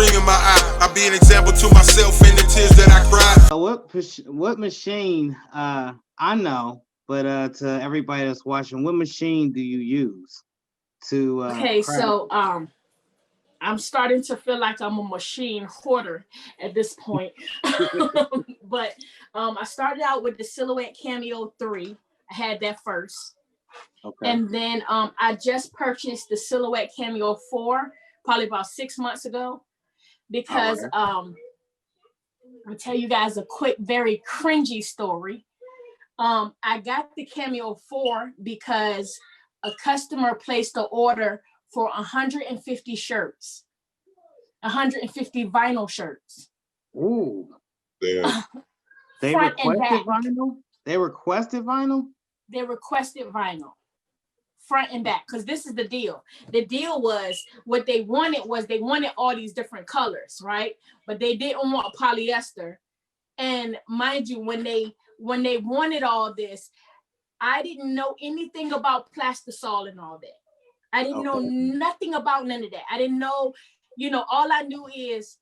string in my eye. I'll be an example to myself in the tears that I cry. What machine? I know, but to everybody that's watching, what machine do you use to Okay, craft? so I'm starting to feel like I'm a machine hoarder at this point. But I started out with the Silhouette Cameo 3. I had that first. Okay. And then I just purchased the Silhouette Cameo 4 probably about 6 months ago because I'll tell you guys a quick, very cringy story. I got the Cameo 4 because a customer placed an order for 150 shirts, 150 vinyl shirts. Ooh. Damn. They front and requested back. vinyl? They requested vinyl? They requested vinyl, front and back, because this is the deal. The deal was what they wanted all these different colors, right? But they didn't want polyester. And mind you, when they wanted all this, I didn't know anything about plastisol and all that. I didn't know nothing about none of that. I didn't know, all I knew is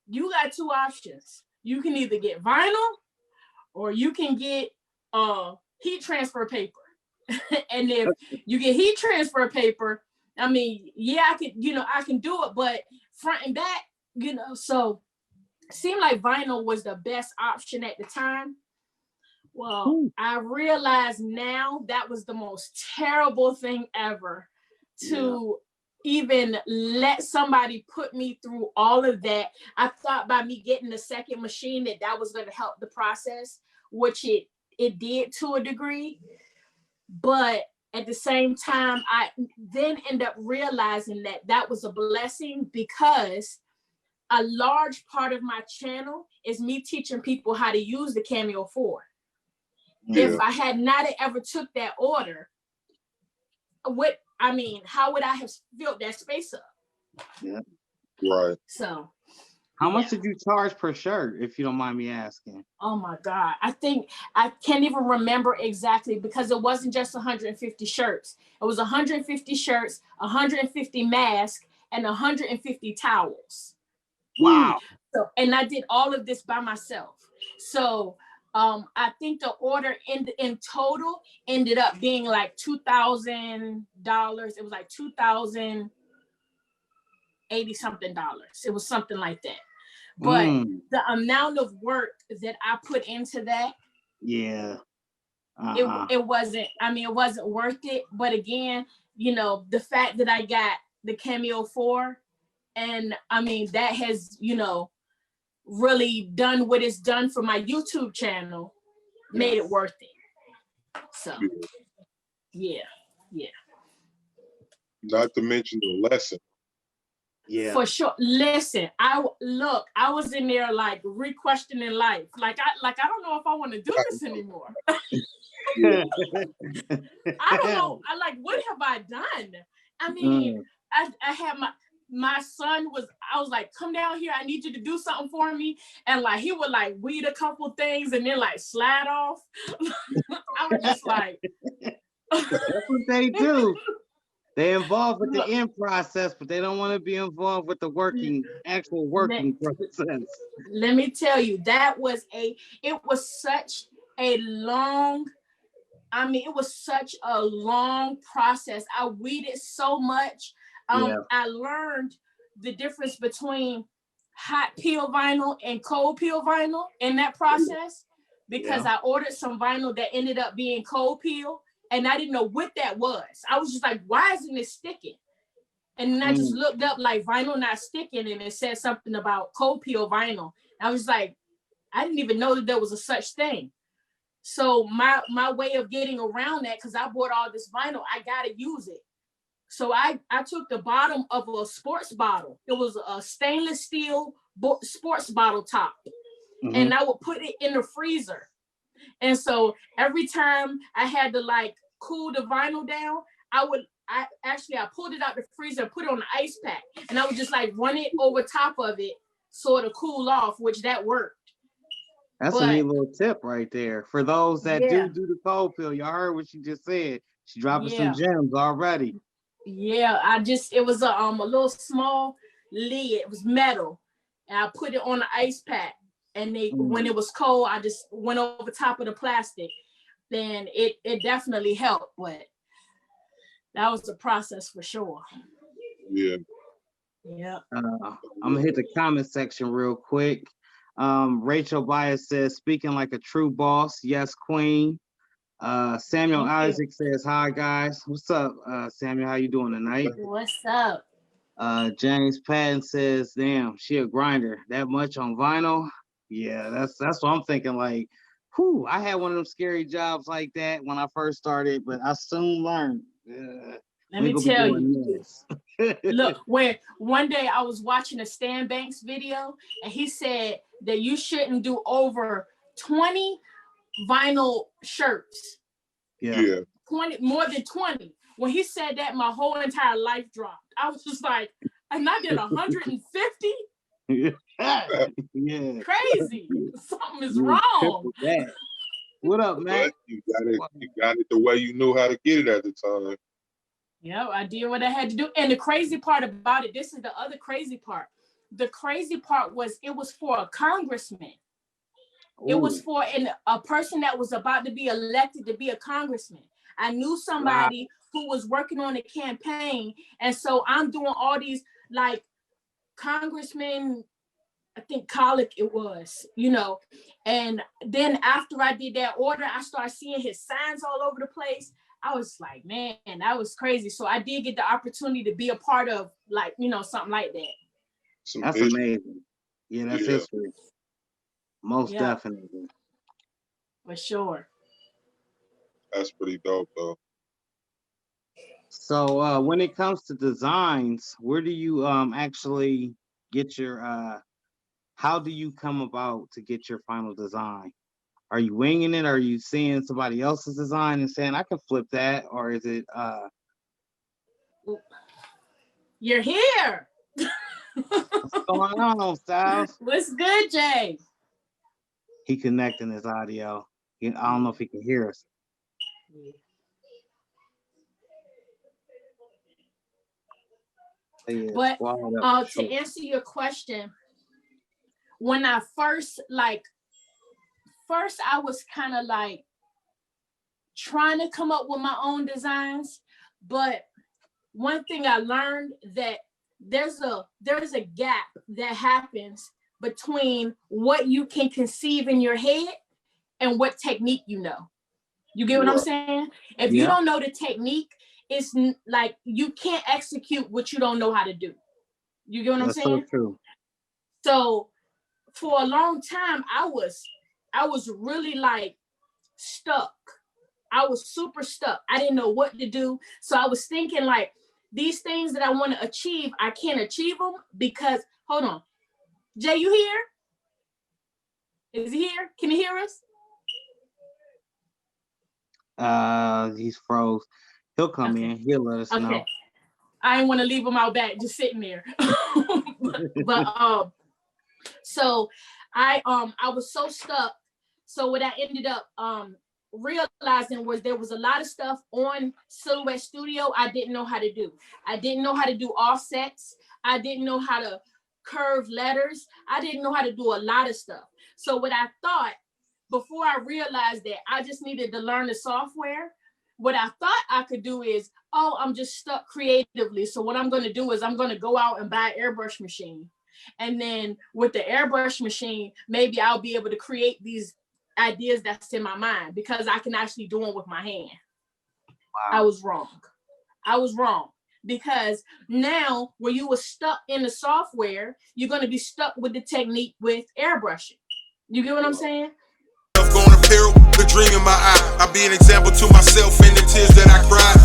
you got two options. You can either get vinyl or you can get heat transfer paper. And if you get heat transfer paper, I mean, yeah, I can do it, but front and back, so it seemed like vinyl was the best option at the time. Well, I realize now that was the most terrible thing ever to even let somebody put me through all of that. I thought by me getting the second machine that was going to help the process, which it did to a degree. But at the same time, I then end up realizing that was a blessing because a large part of my channel is me teaching people how to use the Cameo 4. Yeah. If I had not ever took that order, how would I have filled that space up? Yeah. Right. So how much did you charge per shirt, if you don't mind me asking? Oh my God. I think I can't even remember exactly because it wasn't just 150 shirts. It was 150 shirts, 150 masks, and 150 towels. Wow. So, and I did all of this by myself. So I think the order in total ended up being like $2,000. It was like $2,080 something. It was something like that. But the amount of work that I put into that, it wasn't worth it. But again, the fact that I got the Cameo 4, and that has, really done what it's done for my YouTube channel, made it worth it. So, yeah. Not to mention the lesson. Yeah, for sure. Listen, I was in there like re-questioning life. Like I don't know if I want to do this anymore. I don't know. What have I done? I mean, I had my son I was like, come down here, I need you to do something for me. And like he would like weed a couple things and then like slide off. I was just like that's what they do. They're involved with the end process, but they don't want to be involved with the actual working process. Let me tell you, it was such a long process. I weeded so much. I learned the difference between hot peel vinyl and cold peel vinyl in that process because I ordered some vinyl that ended up being cold peel. And I didn't know what that was. I was just like, why isn't it sticking? And then I just looked up like vinyl not sticking and it said something about cold peel vinyl. And I was like, I didn't even know that there was a such thing. So my way of getting around that, because I bought all this vinyl, I got to use it. So I took the bottom of a sports bottle. It was a stainless steel sports bottle top. And I would put it in the freezer. And so every time I had to like cool the vinyl down, I pulled it out the freezer and put it on the ice pack. And I would just like run it over top of it sort of cool off, which that worked. That's a neat little tip right there. For those that do the cold peel, y'all heard what she just said. She dropping some gems already. Yeah, it was a little small lid. It was metal, and I put it on the ice pack. And when it was cold, I just went over top of the plastic. Then it definitely helped, but that was the process for sure. Yeah. Yeah. I'm gonna hit the comment section real quick. Rachel Bias says, speaking like a true boss. Yes, queen. Samuel Isaac says, hi guys. What's up, Samuel? How you doing tonight? What's up? James Patton says, damn, she a grinder. That much on vinyl? Yeah, that's what I'm thinking. Like, whew, I had one of them scary jobs like that when I first started, but I soon learned. Let me tell you. Look, when one day I was watching a Stan Banks video, and he said that you shouldn't do over 20 vinyl shirts. Yeah. 20, more than 20. When he said that, my whole entire life dropped. I was just like, and I did 150? Yeah. Crazy. Something is wrong. What up, man? You got it the way you knew how to get it at the time. Yeah, I did what I had to do. And the crazy part about it, this is the other crazy part. The crazy part was it was for a congressman. Ooh. It was for a person that was about to be elected to be a congressman. I knew somebody who was working on a campaign. And so I'm doing all these, like, congressman, I think Colic it was, you know. And then after I did that order, I started seeing his signs all over the place. I was like, man, that was crazy. So I did get the opportunity to be a part of, like, you know, something like that. That's amazing. Yeah, that's history. Most definitely. For sure. That's pretty dope, though. So when it comes to designs, where do you actually get your, how do you come about to get your final design? Are you winging it? Are you seeing somebody else's design and saying, I can flip that? Or is it, You're here. what's going on, Styles? What's good, Jay? He connecting his audio. I don't know if he can hear us. But to answer your question, when I first I was kind of like trying to come up with my own designs, but one thing I learned that there's a gap that happens between what you can conceive in your head and what technique you know. You get what I'm saying? If you don't know the technique, it's like you can't execute what you don't know how to do. You get what I'm saying? So true. So for a long time, I was really like stuck. I was super stuck. I didn't know what to do. So I was thinking like these things that I want to achieve, I can't achieve them because, hold on. Jay, you here? Is he here? Can you hear us? He's froze. He'll come in. He'll let us know. I didn't want to leave him out back, just sitting there. but so I was so stuck. So what I ended up realizing was there was a lot of stuff on Silhouette Studio I didn't know how to do. I didn't know how to do offsets. I didn't know how to curve letters. I didn't know how to do a lot of stuff. So what I thought, before I realized that I just needed to learn the software, what I thought I could do is, I'm just stuck creatively. So what I'm going to do is I'm going to go out and buy an airbrush machine. And then with the airbrush machine, maybe I'll be able to create these ideas that's in my mind because I can actually do them with my hand. Wow. I was wrong because now when you were stuck in the software, you're going to be stuck with the technique with airbrushing. You get what I'm saying? Going apparel, the dream in my eye. I be an example to myself in the tears that I cried.